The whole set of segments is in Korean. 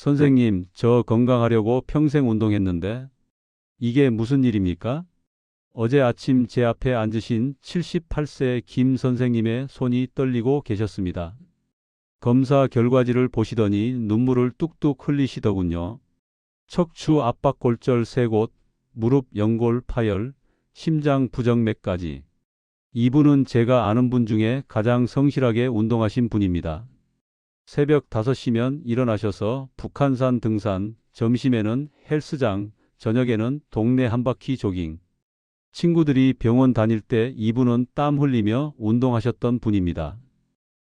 선생님, 저 건강하려고 평생 운동했는데 이게 무슨 일입니까? 어제 아침 제 앞에 앉으신 78세 김 선생님의 손이 떨리고 계셨습니다. 검사 결과지를 보시더니 눈물을 뚝뚝 흘리시더군요. 척추 압박골절 3곳, 무릎 연골 파열, 심장 부정맥까지. 이분은 제가 아는 분 중에 가장 성실하게 운동하신 분입니다. 새벽 5시면 일어나셔서 북한산 등산, 점심에는 헬스장, 저녁에는 동네 한바퀴 조깅. 친구들이 병원 다닐 때 이분은 땀 흘리며 운동하셨던 분입니다.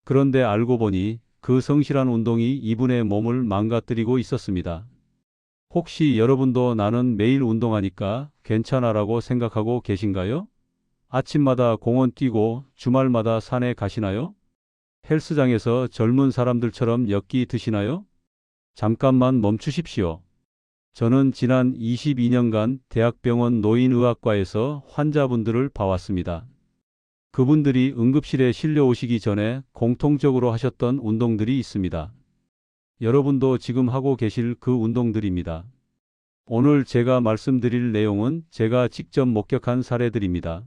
그런데 알고 보니 그 성실한 운동이 이분의 몸을 망가뜨리고 있었습니다. 혹시 여러분도 나는 매일 운동하니까 괜찮아라고 생각하고 계신가요? 아침마다 공원 뛰고 주말마다 산에 가시나요? 헬스장에서 젊은 사람들처럼 엿기 드시나요? 잠깐만 멈추십시오. 저는 지난 22년간 대학병원 노인의학과에서 환자분들을 봐왔습니다. 그분들이 응급실에 실려오시기 전에 공통적으로 하셨던 운동들이 있습니다. 여러분도 지금 하고 계실 그 운동들입니다. 오늘 제가 말씀드릴 내용은 제가 직접 목격한 사례들입니다.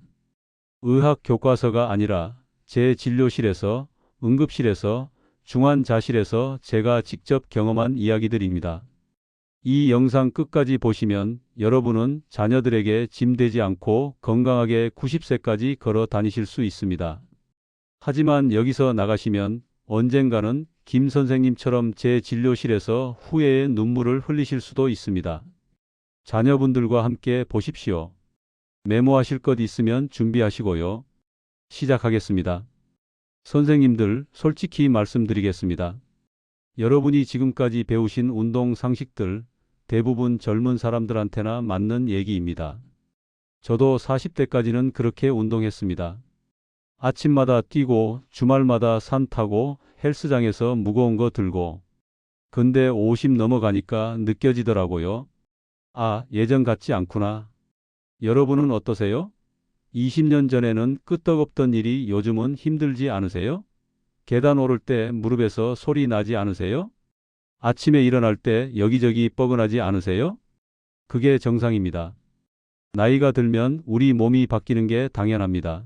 의학 교과서가 아니라 제 진료실에서, 응급실에서, 중환자실에서 제가 직접 경험한 이야기들입니다. 이 영상 끝까지 보시면 여러분은 자녀들에게 짐 되지 않고 건강하게 90세까지 걸어 다니실 수 있습니다. 하지만 여기서 나가시면 언젠가는 김 선생님처럼 제 진료실에서 후회의 눈물을 흘리실 수도 있습니다. 자녀분들과 함께 보십시오. 메모하실 것 있으면 준비하시고요. 시작하겠습니다. 선생님들, 솔직히 말씀드리겠습니다. 여러분이 지금까지 배우신 운동 상식들, 대부분 젊은 사람들한테나 맞는 얘기입니다. 저도 40대까지는 그렇게 운동했습니다. 아침마다 뛰고 주말마다 산 타고 헬스장에서 무거운 거 들고. 근데 50 넘어가니까 느껴지더라고요. 아, 예전 같지 않구나. 여러분은 어떠세요? 20년 전에는 끄떡없던 일이 요즘은 힘들지 않으세요? 계단 오를 때 무릎에서 소리 나지 않으세요? 아침에 일어날 때 여기저기 뻐근하지 않으세요? 그게 정상입니다. 나이가 들면 우리 몸이 바뀌는 게 당연합니다.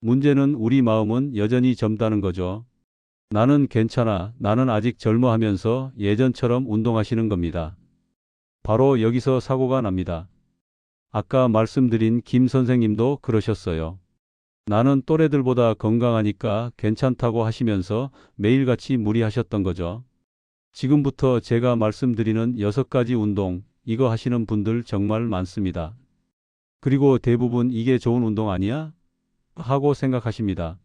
문제는 우리 마음은 여전히 젊다는 거죠. 나는 괜찮아, 나는 아직 젊어 하면서 예전처럼 운동하시는 겁니다. 바로 여기서 사고가 납니다. 아까 말씀드린 김 선생님도 그러셨어요. 나는 또래들보다 건강하니까 괜찮다고 하시면서 매일같이 무리하셨던 거죠. 지금부터 제가 말씀드리는 6가지 운동, 이거 하시는 분들 정말 많습니다. 그리고 대부분 이게 좋은 운동 아니야? 하고 생각하십니다.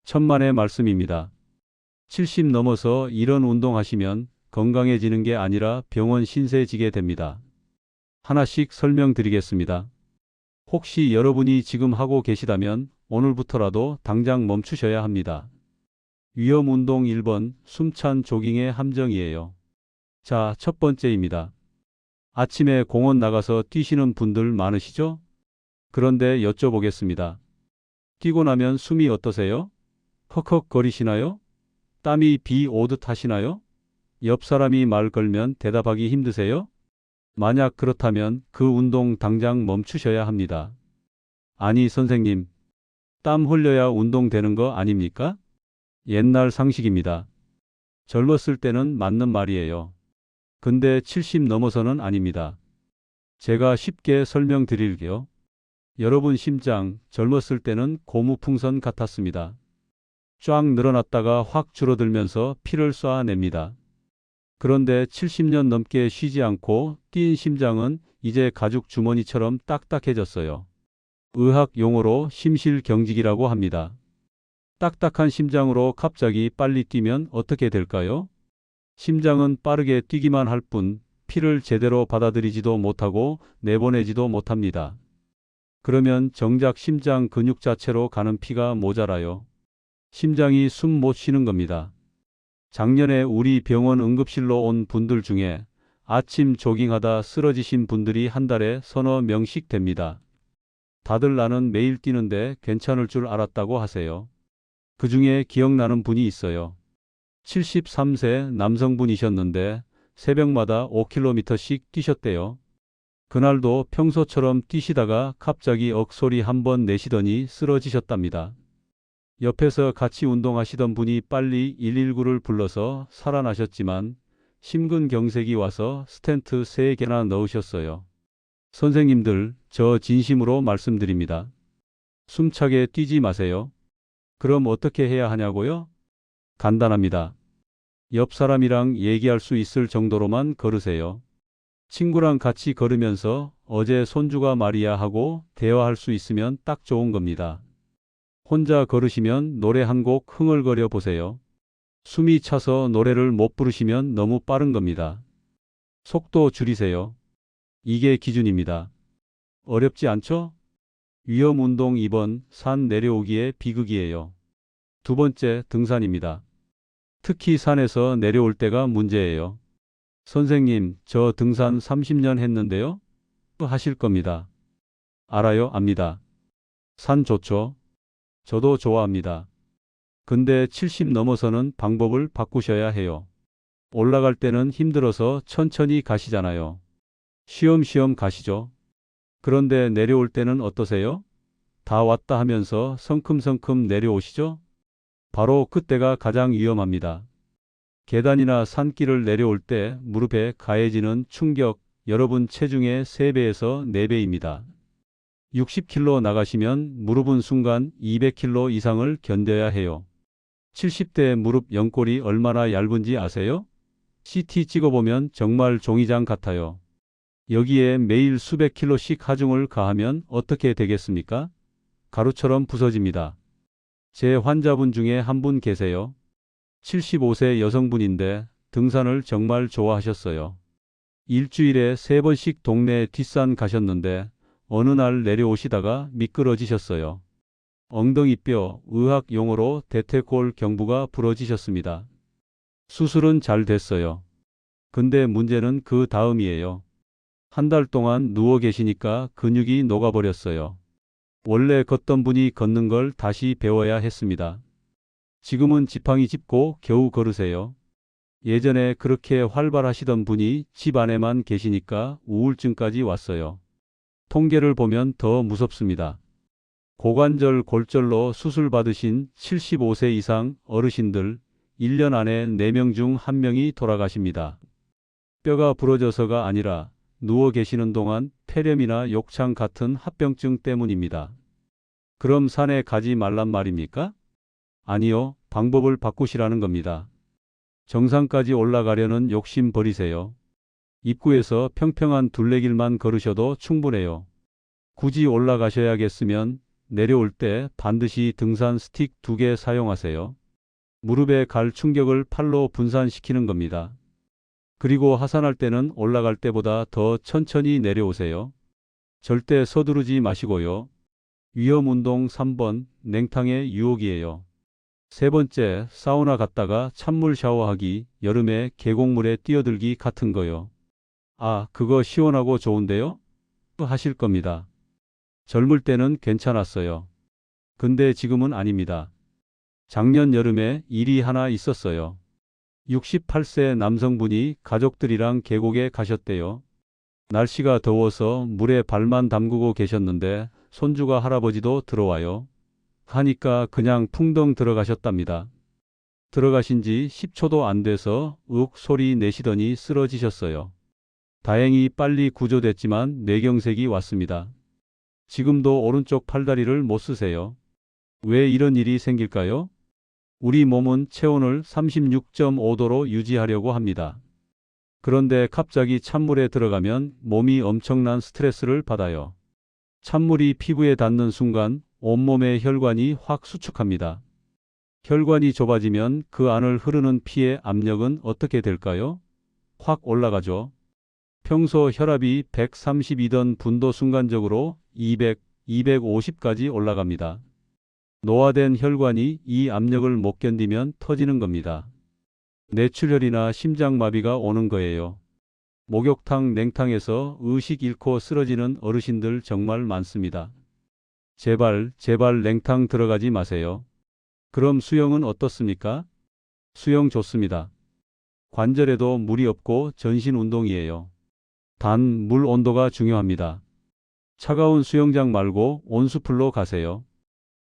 천만의 말씀입니다. 70 넘어서 이런 운동 하시면 건강해지는 게 아니라 병원 신세 지게 됩니다. 하나씩 설명드리겠습니다. 혹시 여러분이 지금 하고 계시다면 오늘부터라도 당장 멈추셔야 합니다. 위험 운동 1번, 숨찬 조깅의 함정이에요. 자, 첫 번째입니다. 아침에 공원 나가서 뛰시는 분들 많으시죠? 그런데 여쭤보겠습니다. 뛰고 나면 숨이 어떠세요? 헉헉거리시나요? 땀이 비 오듯 하시나요? 옆 사람이 말 걸면 대답하기 힘드세요? 만약 그렇다면 그 운동 당장 멈추셔야 합니다. 아니, 선생님, 땀 흘려야 운동 되는 거 아닙니까? 옛날 상식입니다. 젊었을 때는 맞는 말이에요. 근데 70 넘어서는 아닙니다. 제가 쉽게 설명드릴게요. 여러분 심장, 젊었을 때는 고무풍선 같았습니다. 쫙 늘어났다가 확 줄어들면서 피를 쏴냅니다. 그런데 70년 넘게 쉬지 않고 뛴 심장은 이제 가죽 주머니처럼 딱딱해졌어요. 의학 용어로 심실경직이라고 합니다. 딱딱한 심장으로 갑자기 빨리 뛰면 어떻게 될까요? 심장은 빠르게 뛰기만 할 뿐 피를 제대로 받아들이지도 못하고 내보내지도 못합니다. 그러면 정작 심장 근육 자체로 가는 피가 모자라요. 심장이 숨 못 쉬는 겁니다. 작년에 우리 병원 응급실로 온 분들 중에 아침 조깅하다 쓰러지신 분들이 한 달에 서너 명씩 됩니다. 다들 나는 매일 뛰는데 괜찮을 줄 알았다고 하세요. 그 중에 기억나는 분이 있어요. 73세 남성분이셨는데 새벽마다 5km씩 뛰셨대요. 그날도 평소처럼 뛰시다가 갑자기 억소리 한번 내시더니 쓰러지셨답니다. 옆에서 같이 운동하시던 분이 빨리 119를 불러서 살아나셨지만 심근경색이 와서 스텐트 3개나 넣으셨어요. 선생님들, 저 진심으로 말씀드립니다. 숨차게 뛰지 마세요. 그럼 어떻게 해야 하냐고요? 간단합니다. 옆 사람이랑 얘기할 수 있을 정도로만 걸으세요. 친구랑 같이 걸으면서 어제 손주가 말이야 하고 대화할 수 있으면 딱 좋은 겁니다. 혼자 걸으시면 노래 한 곡 흥얼거려 보세요. 숨이 차서 노래를 못 부르시면 너무 빠른 겁니다. 속도 줄이세요. 이게 기준입니다. 어렵지 않죠? 위험운동 2번, 산 내려오기의 비극이에요. 두 번째, 등산입니다. 특히 산에서 내려올 때가 문제예요. 선생님, 저 등산 30년 했는데요? 하실 겁니다. 알아요, 압니다. 산 좋죠? 저도 좋아합니다. 근데 70 넘어서는 방법을 바꾸셔야 해요. 올라갈 때는 힘들어서 천천히 가시잖아요. 쉬엄쉬엄 가시죠. 그런데 내려올 때는 어떠세요? 다 왔다 하면서 성큼성큼 내려오시죠? 바로 그때가 가장 위험합니다. 계단이나 산길을 내려올 때 무릎에 가해지는 충격, 여러분 체중의 3배에서 4배입니다. 60kg 나가시면 무릎은 순간 200kg 이상을 견뎌야 해요. 70대 무릎 연골이 얼마나 얇은지 아세요? CT 찍어보면 정말 종이장 같아요. 여기에 매일 수백 킬로씩 하중을 가하면 어떻게 되겠습니까? 가루처럼 부서집니다. 제 환자분 중에 한 분 계세요. 75세 여성분인데 등산을 정말 좋아하셨어요. 일주일에 3번씩 동네 뒷산 가셨는데 어느 날 내려오시다가 미끄러지셨어요. 엉덩이뼈, 의학 용어로 대퇴골 경부가 부러지셨습니다. 수술은 잘 됐어요. 근데 문제는 그 다음이에요. 한 달 동안 누워 계시니까 근육이 녹아버렸어요. 원래 걷던 분이 걷는 걸 다시 배워야 했습니다. 지금은 지팡이 짚고 겨우 걸으세요. 예전에 그렇게 활발하시던 분이 집 안에만 계시니까 우울증까지 왔어요. 통계를 보면 더 무섭습니다. 고관절 골절로 수술 받으신 75세 이상 어르신들 1년 안에 4명 중 1명이 돌아가십니다. 뼈가 부러져서가 아니라 누워 계시는 동안 폐렴이나 욕창 같은 합병증 때문입니다. 그럼 산에 가지 말란 말입니까? 아니요, 방법을 바꾸시라는 겁니다. 정상까지 올라가려는 욕심 버리세요. 입구에서 평평한 둘레길만 걸으셔도 충분해요. 굳이 올라가셔야겠으면 내려올 때 반드시 등산 스틱 2개 사용하세요. 무릎에 갈 충격을 팔로 분산시키는 겁니다. 그리고 하산할 때는 올라갈 때보다 더 천천히 내려오세요. 절대 서두르지 마시고요. 위험운동 3번, 냉탕의 유혹이에요. 세 번째, 사우나 갔다가 찬물 샤워하기, 여름에 계곡물에 뛰어들기 같은 거요. 아, 그거 시원하고 좋은데요? 하실 겁니다. 젊을 때는 괜찮았어요. 근데 지금은 아닙니다. 작년 여름에 일이 하나 있었어요. 68세 남성분이 가족들이랑 계곡에 가셨대요. 날씨가 더워서 물에 발만 담그고 계셨는데 손주가 할아버지도 들어와요. 하니까 그냥 풍덩 들어가셨답니다. 들어가신 지 10초도 안 돼서 윽 소리 내시더니 쓰러지셨어요. 다행히 빨리 구조됐지만 뇌경색이 왔습니다. 지금도 오른쪽 팔다리를 못 쓰세요. 왜 이런 일이 생길까요? 우리 몸은 체온을 36.5도로 유지하려고 합니다. 그런데 갑자기 찬물에 들어가면 몸이 엄청난 스트레스를 받아요. 찬물이 피부에 닿는 순간 온몸의 혈관이 확 수축합니다. 혈관이 좁아지면 그 안을 흐르는 피의 압력은 어떻게 될까요? 확 올라가죠. 평소 혈압이 132던 분도 순간적으로 200, 250까지 올라갑니다. 노화된 혈관이 이 압력을 못 견디면 터지는 겁니다. 뇌출혈이나 심장마비가 오는 거예요. 목욕탕 냉탕에서 의식 잃고 쓰러지는 어르신들 정말 많습니다. 제발 냉탕 들어가지 마세요. 그럼 수영은 어떻습니까? 수영 좋습니다. 관절에도 무리 없고 전신 운동이에요. 단 물 온도가 중요합니다. 차가운 수영장 말고 온수풀로 가세요.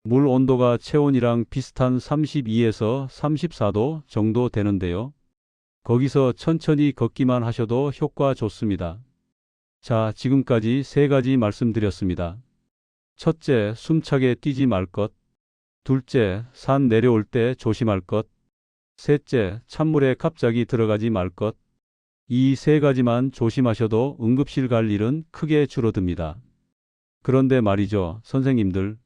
물 온도가 체온이랑 비슷한 32에서 34도 정도 되는데요. 거기서 천천히 걷기만 하셔도 효과 좋습니다. 자, 지금까지 세 가지 말씀드렸습니다. 첫째, 숨차게 뛰지 말 것. 둘째, 산 내려올 때 조심할 것. 셋째, 찬물에 갑자기 들어가지 말 것. 이 세 가지만 조심하셔도 응급실 갈 일은 크게 줄어듭니다. 그런데 말이죠, 선생님들.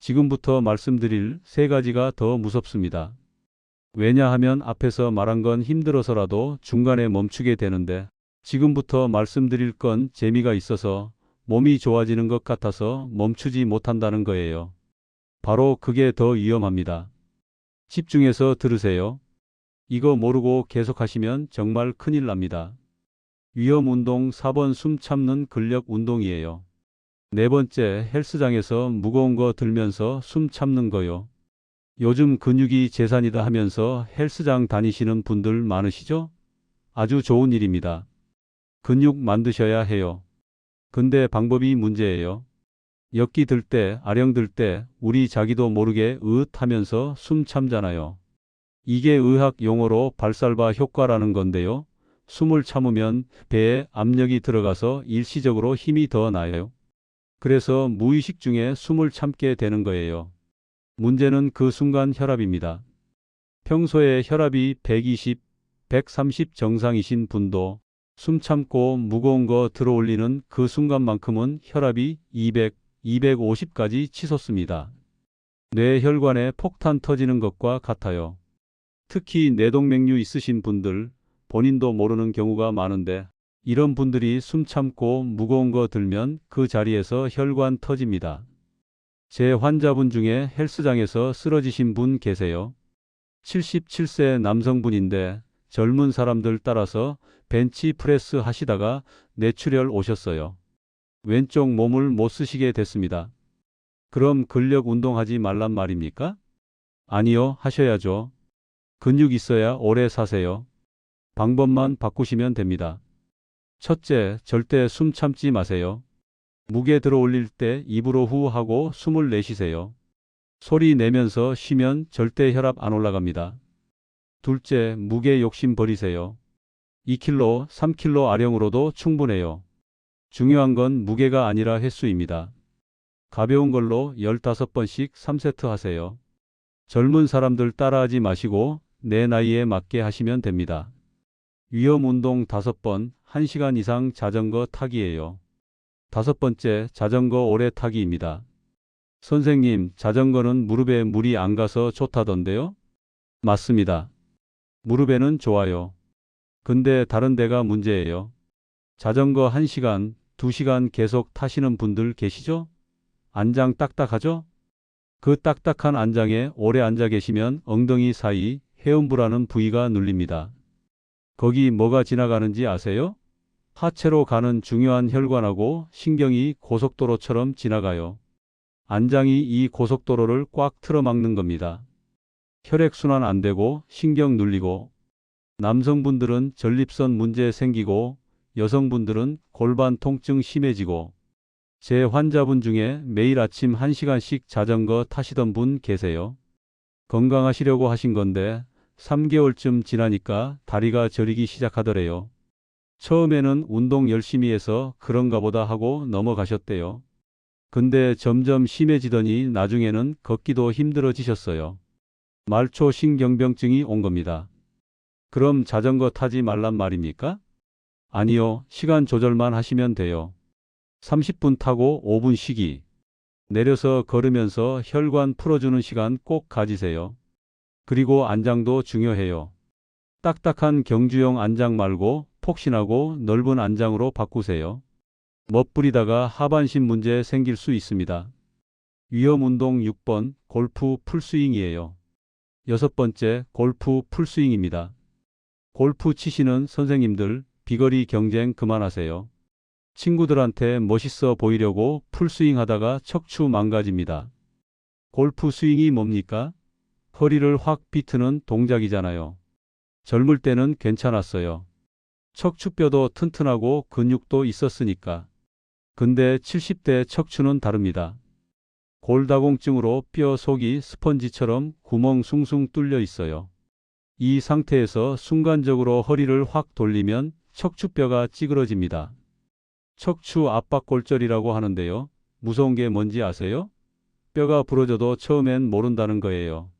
지금부터 말씀드릴 세 가지가 더 무섭습니다. 왜냐하면 앞에서 말한 건 힘들어서라도 중간에 멈추게 되는데 지금부터 말씀드릴 건 재미가 있어서 몸이 좋아지는 것 같아서 멈추지 못한다는 거예요. 바로 그게 더 위험합니다. 집중해서 들으세요. 이거 모르고 계속하시면 정말 큰일 납니다. 위험 운동 4번 숨 참는 근력 운동이에요. 네 번째, 헬스장에서 무거운 거 들면서 숨 참는 거요. 요즘 근육이 재산이다 하면서 헬스장 다니시는 분들 많으시죠? 아주 좋은 일입니다. 근육 만드셔야 해요. 근데 방법이 문제예요. 역기 들 때, 아령 들 때 우리 자기도 모르게 으읒 하면서 숨 참잖아요. 이게 의학 용어로 발살바 효과라는 건데요. 숨을 참으면 배에 압력이 들어가서 일시적으로 힘이 더 나요. 그래서 무의식 중에 숨을 참게 되는 거예요. 문제는 그 순간 혈압입니다. 평소에 혈압이 120, 130 정상이신 분도 숨 참고 무거운 거 들어 올리는 그 순간만큼은 혈압이 200, 250까지 치솟습니다. 뇌 혈관에 폭탄 터지는 것과 같아요. 특히 뇌동맥류 있으신 분들, 본인도 모르는 경우가 많은데 이런 분들이 숨 참고 무거운 거 들면 그 자리에서 혈관 터집니다. 제 환자분 중에 헬스장에서 쓰러지신 분 계세요. 77세 남성분인데 젊은 사람들 따라서 벤치 프레스 하시다가 뇌출혈 오셨어요. 왼쪽 몸을 못 쓰시게 됐습니다. 그럼 근력 운동하지 말란 말입니까? 아니요, 하셔야죠. 근육 있어야 오래 사세요. 방법만 바꾸시면 됩니다. 첫째, 절대 숨 참지 마세요. 무게 들어 올릴 때 입으로 후 하고 숨을 내쉬세요. 소리 내면서 쉬면 절대 혈압 안 올라갑니다. 둘째, 무게 욕심 버리세요. 2kg, 3kg 아령으로도 충분해요. 중요한 건 무게가 아니라 횟수입니다. 가벼운 걸로 15번씩 3세트 하세요. 젊은 사람들 따라하지 마시고 내 나이에 맞게 하시면 됩니다. 위험 운동 5번, 1시간 이상 자전거 타기예요. 다섯 번째, 자전거 오래 타기입니다. 선생님, 자전거는 무릎에 물이 안 가서 좋다던데요? 맞습니다. 무릎에는 좋아요. 근데 다른 데가 문제예요. 자전거 1시간, 2시간 계속 타시는 분들 계시죠? 안장 딱딱하죠? 그 딱딱한 안장에 오래 앉아 계시면 엉덩이 사이 회음부라는 부위가 눌립니다. 거기 뭐가 지나가는지 아세요? 하체로 가는 중요한 혈관하고 신경이 고속도로처럼 지나가요. 안장이 이 고속도로를 꽉 틀어막는 겁니다. 혈액순환 안 되고 신경 눌리고 남성분들은 전립선 문제 생기고 여성분들은 골반 통증 심해지고 제 환자분 중에 매일 아침 1시간씩 자전거 타시던 분 계세요. 건강하시려고 하신 건데 3개월쯤 지나니까 다리가 저리기 시작하더래요. 처음에는 운동 열심히 해서 그런가 보다 하고 넘어가셨대요. 근데 점점 심해지더니 나중에는 걷기도 힘들어지셨어요. 말초 신경병증이 온 겁니다. 그럼 자전거 타지 말란 말입니까? 아니요, 시간 조절만 하시면 돼요. 30분 타고 5분 쉬기. 내려서 걸으면서 혈관 풀어주는 시간 꼭 가지세요. 그리고 안장도 중요해요. 딱딱한 경주용 안장 말고 폭신하고 넓은 안장으로 바꾸세요. 멋부리다가 하반신 문제 생길 수 있습니다. 위험 운동 6번 골프 풀스윙이에요. 여섯 번째, 골프 풀스윙입니다. 골프 치시는 선생님들 비거리 경쟁 그만하세요. 친구들한테 멋있어 보이려고 풀스윙 하다가 척추 망가집니다. 골프 스윙이 뭡니까? 허리를 확 비트는 동작이잖아요. 젊을 때는 괜찮았어요. 척추뼈도 튼튼하고 근육도 있었으니까. 근데 70대 척추는 다릅니다. 골다공증으로 뼈 속이 스펀지처럼 구멍 숭숭 뚫려 있어요. 이 상태에서 순간적으로 허리를 확 돌리면 척추뼈가 찌그러집니다. 척추 압박골절이라고 하는데요. 무서운 게 뭔지 아세요? 뼈가 부러져도 처음엔 모른다는 거예요.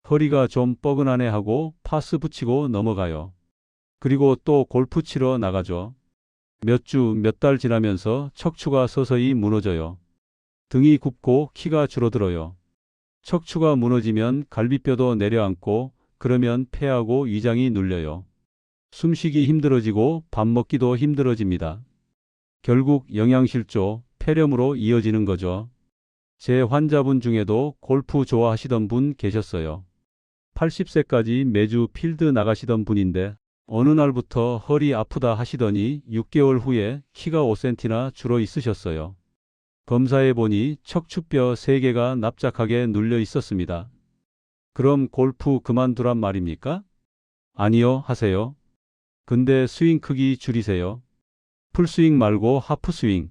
허리가 좀 뻐근하네 하고 파스 붙이고 넘어가요. 그리고 또 골프 치러 나가죠. 몇 주, 몇 달 지나면서 척추가 서서히 무너져요. 등이 굽고 키가 줄어들어요. 척추가 무너지면 갈비뼈도 내려앉고 그러면 폐하고 위장이 눌려요. 숨쉬기 힘들어지고 밥 먹기도 힘들어집니다. 결국 영양실조, 폐렴으로 이어지는 거죠. 제 환자분 중에도 골프 좋아하시던 분 계셨어요. 80세까지 매주 필드 나가시던 분인데 어느 날부터 허리 아프다 하시더니 6개월 후에 키가 5cm나 줄어 있으셨어요. 검사해 보니 척추뼈 3개가 납작하게 눌려 있었습니다. 그럼 골프 그만두란 말입니까? 아니요, 하세요. 근데 스윙 크기 줄이세요. 풀스윙 말고 하프스윙.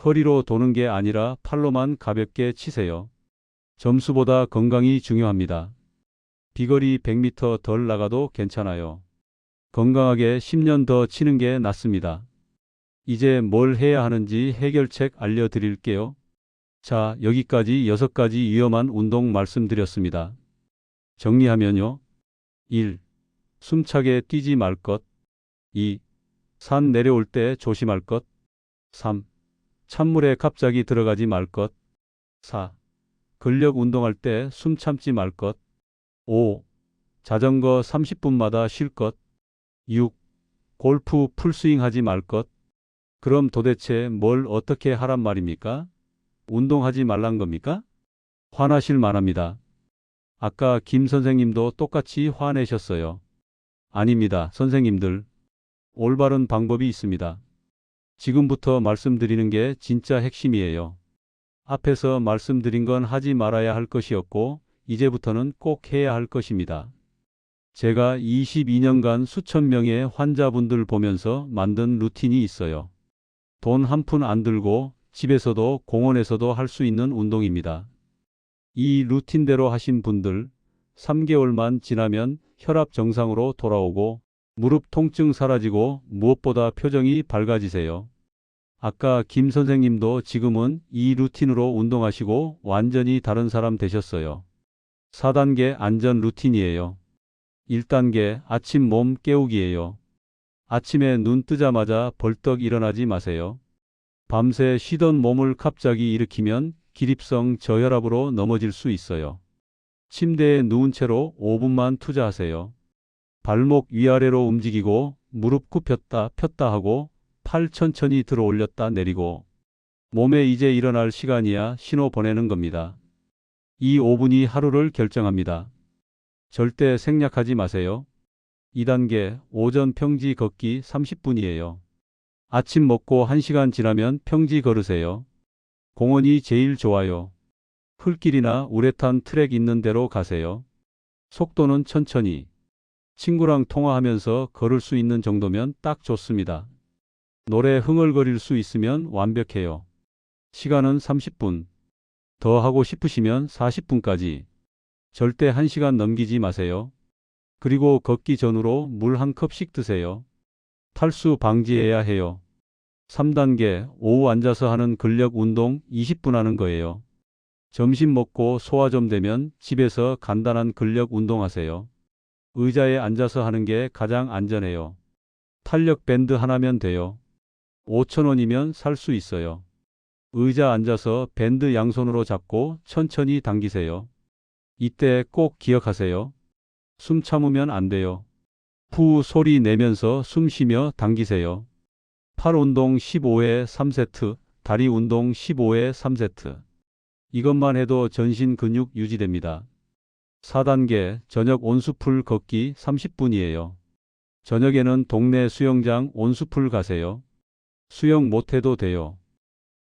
허리로 도는 게 아니라 팔로만 가볍게 치세요. 점수보다 건강이 중요합니다. 비거리 100m 덜 나가도 괜찮아요. 건강하게 10년 더 치는 게 낫습니다. 이제 뭘 해야 하는지 해결책 알려드릴게요. 자, 여기까지 6가지 위험한 운동 말씀드렸습니다. 정리하면요. 1. 숨차게 뛰지 말 것. 2. 산 내려올 때 조심할 것. 3. 찬물에 갑자기 들어가지 말 것. 4. 근력 운동할 때 숨 참지 말 것. 5. 자전거 30분마다 쉴 것. 6. 골프 풀스윙 하지 말 것. 그럼 도대체 뭘 어떻게 하란 말입니까? 운동하지 말란 겁니까? 화나실 만합니다. 아까 김 선생님도 똑같이 화내셨어요. 아닙니다, 선생님들. 올바른 방법이 있습니다. 지금부터 말씀드리는 게 진짜 핵심이에요. 앞에서 말씀드린 건 하지 말아야 할 것이었고, 이제부터는 꼭 해야 할 것입니다. 제가 22년간 수천 명의 환자분들 보면서 만든 루틴이 있어요. 돈 한 푼 안 들고 집에서도 공원에서도 할 수 있는 운동입니다. 이 루틴대로 하신 분들 3개월만 지나면 혈압 정상으로 돌아오고 무릎 통증 사라지고 무엇보다 표정이 밝아지세요. 아까 김 선생님도 지금은 이 루틴으로 운동하시고 완전히 다른 사람 되셨어요. 4단계 안전 루틴이에요. 1단계 아침 몸 깨우기예요. 아침에 눈 뜨자마자 벌떡 일어나지 마세요. 밤새 쉬던 몸을 갑자기 일으키면 기립성 저혈압으로 넘어질 수 있어요. 침대에 누운 채로 5분만 투자하세요. 발목 위아래로 움직이고 무릎 굽혔다 폈다 하고 팔 천천히 들어 올렸다 내리고 몸에 이제 일어날 시간이야 신호 보내는 겁니다. 이 5분이 하루를 결정합니다. 절대 생략하지 마세요. 2단계 오전 평지 걷기 30분이에요. 아침 먹고 1시간 지나면 평지 걸으세요. 공원이 제일 좋아요. 흙길이나 우레탄 트랙 있는 데로 가세요. 속도는 천천히. 친구랑 통화하면서 걸을 수 있는 정도면 딱 좋습니다. 노래 흥얼거릴 수 있으면 완벽해요. 시간은 30분. 더 하고 싶으시면 40분까지. 절대 1시간 넘기지 마세요. 그리고 걷기 전후로 물 한 컵씩 드세요. 탈수 방지해야 해요. 3단계 오후 앉아서 하는 근력 운동 20분 하는 거예요. 점심 먹고 소화 좀 되면 집에서 간단한 근력 운동하세요. 의자에 앉아서 하는 게 가장 안전해요. 탄력 밴드 하나면 돼요. 5,000원이면 살 수 있어요. 의자 앉아서 밴드 양손으로 잡고 천천히 당기세요. 이때 꼭 기억하세요. 숨 참으면 안 돼요. 후 소리 내면서 숨 쉬며 당기세요. 팔 운동 15회 3세트, 다리 운동 15회 3세트. 이것만 해도 전신 근육 유지됩니다. 4단계 저녁 온수풀 걷기 30분이에요. 저녁에는 동네 수영장 온수풀 가세요. 수영 못해도 돼요.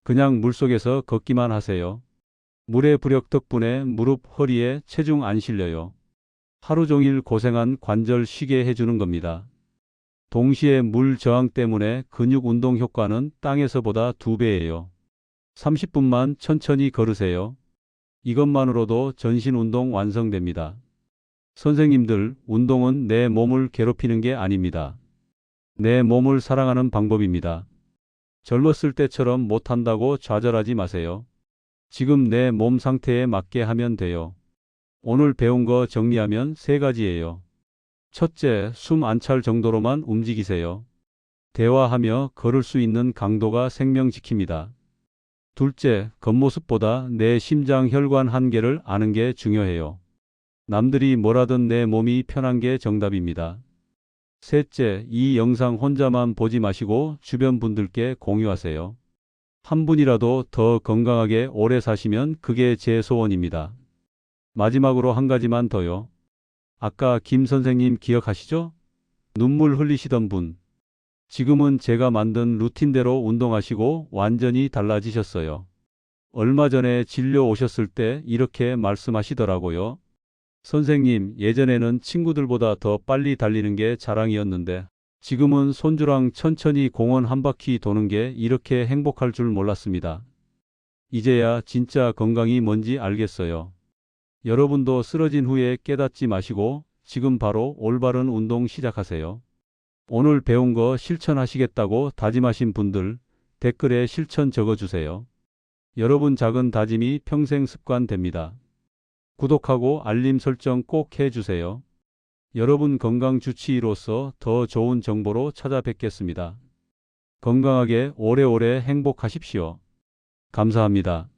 그냥 물속에서 걷기만 하세요. 물의 부력 덕분에 무릎, 허리에 체중 안 실려요. 하루 종일 고생한 관절 쉬게 해주는 겁니다. 동시에 물 저항 때문에 근육 운동 효과는 땅에서보다 2배예요. 30분만 천천히 걸으세요. 이것만으로도 전신 운동 완성됩니다. 선생님들, 운동은 내 몸을 괴롭히는 게 아닙니다. 내 몸을 사랑하는 방법입니다. 젊었을 때처럼 못한다고 좌절하지 마세요. 지금 내 몸 상태에 맞게 하면 돼요. 오늘 배운 거 정리하면 3가지예요. 첫째, 숨 안 찰 정도로만 움직이세요. 대화하며 걸을 수 있는 강도가 생명 지킵니다. 둘째, 겉모습보다 내 심장 혈관 한계를 아는 게 중요해요. 남들이 뭐라든 내 몸이 편한 게 정답입니다. 셋째, 이 영상 혼자만 보지 마시고 주변 분들께 공유하세요. 한 분이라도 더 건강하게 오래 사시면 그게 제 소원입니다. 마지막으로 한 가지만 더요. 아까 김 선생님 기억하시죠? 눈물 흘리시던 분. 지금은 제가 만든 루틴대로 운동하시고 완전히 달라지셨어요. 얼마 전에 진료 오셨을 때 이렇게 말씀하시더라고요. 선생님, 예전에는 친구들보다 더 빨리 달리는 게 자랑이었는데 지금은 손주랑 천천히 공원 한 바퀴 도는 게 이렇게 행복할 줄 몰랐습니다. 이제야 진짜 건강이 뭔지 알겠어요. 여러분도 쓰러진 후에 깨닫지 마시고 지금 바로 올바른 운동 시작하세요. 오늘 배운 거 실천하시겠다고 다짐하신 분들 댓글에 실천 적어주세요. 여러분 작은 다짐이 평생 습관 됩니다. 구독하고 알림 설정 꼭 해주세요. 여러분 건강 주치의로서 더 좋은 정보로 찾아뵙겠습니다. 건강하게 오래오래 행복하십시오. 감사합니다.